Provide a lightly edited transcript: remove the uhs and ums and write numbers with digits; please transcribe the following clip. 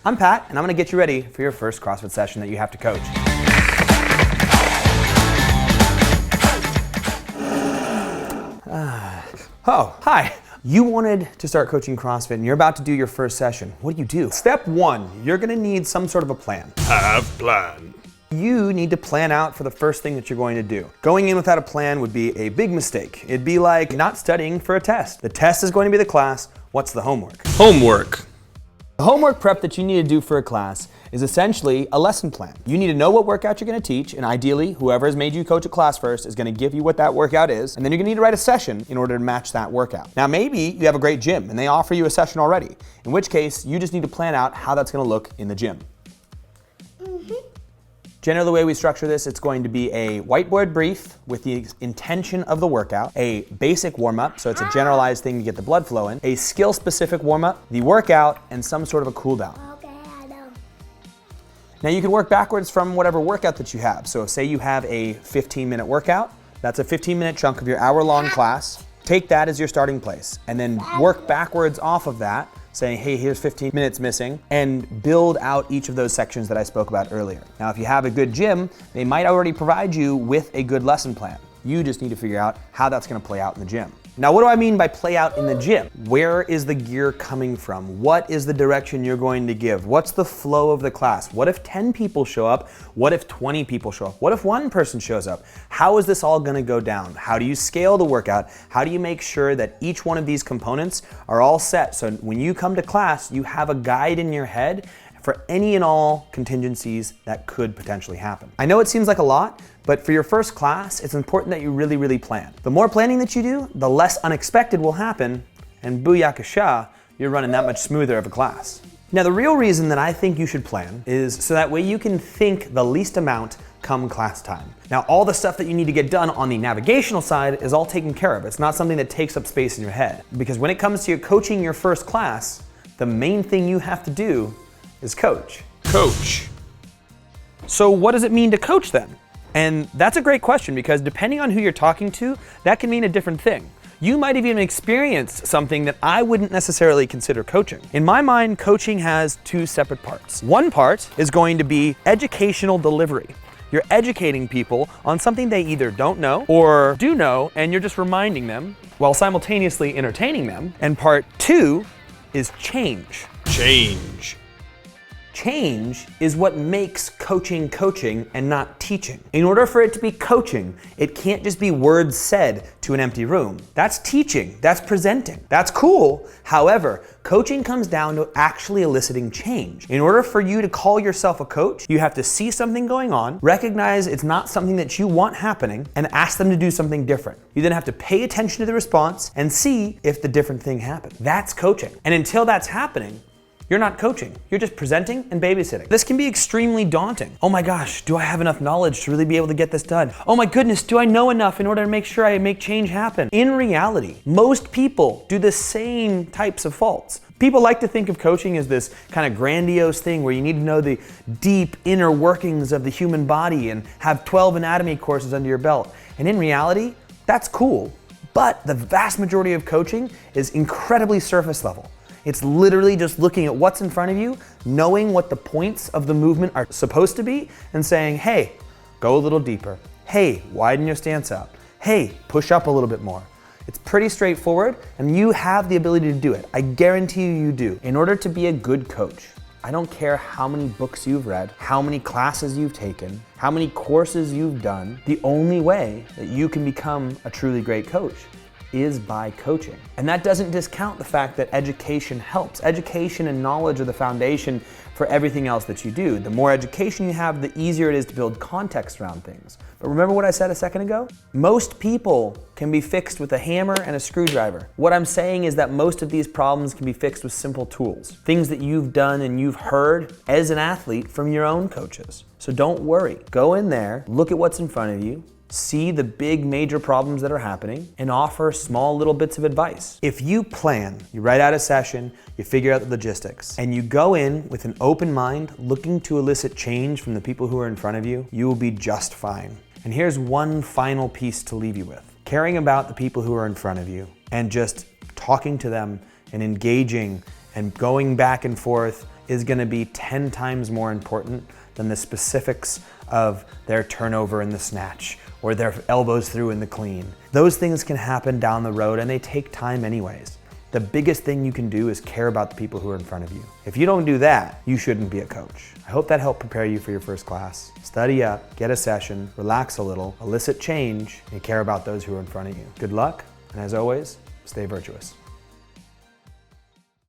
I'm Pat, and I'm gonna get you ready for your first CrossFit session that you have to coach. Oh, hi. You wanted to start coaching CrossFit and you're about to do your first session. What do? Step one, you're gonna need some sort of a plan. Have plan. You need to plan out for the first thing that you're going to do. Going in without a plan would be a big mistake. It'd be like not studying for a test. The test is going to be the class. What's the homework? Homework. The homework prep that you need to do for a class is essentially a lesson plan. You need to know what workout you're gonna teach, and ideally, whoever has made you coach a class first is gonna give you what that workout is, and then you're gonna need to write a session in order to match that workout. Now, maybe you have a great gym and they offer you a session already, in which case, you just need to plan out how that's gonna look in the gym. Generally, the way we structure this, it's going to be a whiteboard brief with the intention of the workout, a basic warm-up, so it's a generalized thing to get the blood flowing, a skill-specific warm-up, the workout, and some sort of a cool down. Okay, I know. Now you can work backwards from whatever workout that you have. So say you have a 15-minute workout, that's a 15-minute chunk of your hour-long class. Take that as your starting place, and then work backwards off of that, saying, hey, here's 15 minutes missing, and build out each of those sections that I spoke about earlier. Now, if you have a good gym, they might already provide you with a good lesson plan. You just need to figure out how that's gonna play out in the gym. Now, what do I mean by play out in the gym? Where is the gear coming from? What is the direction you're going to give? What's the flow of the class? What if 10 people show up? What if 20 people show up? What if one person shows up? How is this all gonna go down? How do you scale the workout? How do you make sure that each one of these components are all set so when you come to class, you have a guide in your head for any and all contingencies that could potentially happen? I know it seems like a lot, but for your first class, it's important that you really plan. The more planning that you do, the less unexpected will happen, and booyakasha, you're running that much smoother of a class. Now, the real reason that I think you should plan is so that way you can think the least amount come class time. Now, all the stuff that you need to get done on the navigational side is all taken care of. It's not something that takes up space in your head. Because when it comes to coaching your first class, the main thing you have to do is coach. Coach. So what does it mean to coach then? And that's a great question because depending on who you're talking to, that can mean a different thing. You might have even experienced something that I wouldn't necessarily consider coaching. In my mind, coaching has two separate parts. One part is going to be educational delivery. You're educating people on something they either don't know or do know, and you're just reminding them while simultaneously entertaining them. And part two is change. Change. Change is what makes coaching coaching and not teaching. In order for it to be coaching, it can't just be words said to an empty room. That's teaching, that's presenting, that's cool. However, coaching comes down to actually eliciting change. In order for you to call yourself a coach, you have to see something going on, recognize it's not something that you want happening, and ask them to do something different. You then have to pay attention to the response and see if the different thing happened. That's coaching. And until that's happening, you're not coaching, you're just presenting and babysitting. This can be extremely daunting. Oh my gosh, do I have enough knowledge to really be able to get this done? Oh my goodness, do I know enough in order to make sure I make change happen? In reality, most people do the same types of faults. People like to think of coaching as this kind of grandiose thing where you need to know the deep inner workings of the human body and have 12 anatomy courses under your belt. And in reality, that's cool. But the vast majority of coaching is incredibly surface level. It's literally just looking at what's in front of you, knowing what the points of the movement are supposed to be, and saying, hey, go a little deeper. Hey, widen your stance out. Hey, push up a little bit more. It's pretty straightforward, and you have the ability to do it. I guarantee you do. In order to be a good coach, I don't care how many books you've read, how many classes you've taken, how many courses you've done, the only way that you can become a truly great coach is by coaching. And that doesn't discount the fact that education helps. Education and knowledge are the foundation for everything else that you do. The more education you have, the easier it is to build context around things. But remember what I said a second ago? Most people can be fixed with a hammer and a screwdriver. What I'm saying is that most of these problems can be fixed with simple tools. Things that you've done and you've heard as an athlete from your own coaches. So don't worry. Go in there, look at what's in front of you, see the big major problems that are happening, and offer small little bits of advice. If you plan, you write out a session, you figure out the logistics, and you go in with an open mind, looking to elicit change from the people who are in front of you, you will be just fine. And here's one final piece to leave you with. Caring about the people who are in front of you and just talking to them and engaging and going back and forth, is gonna be 10 times more important than the specifics of their turnover in the snatch or their elbows through in the clean. Those things can happen down the road and they take time anyways. The biggest thing you can do is care about the people who are in front of you. If you don't do that, you shouldn't be a coach. I hope that helped prepare you for your first class. Study up, get a session, relax a little, elicit change, and care about those who are in front of you. Good luck, and as always, stay virtuous.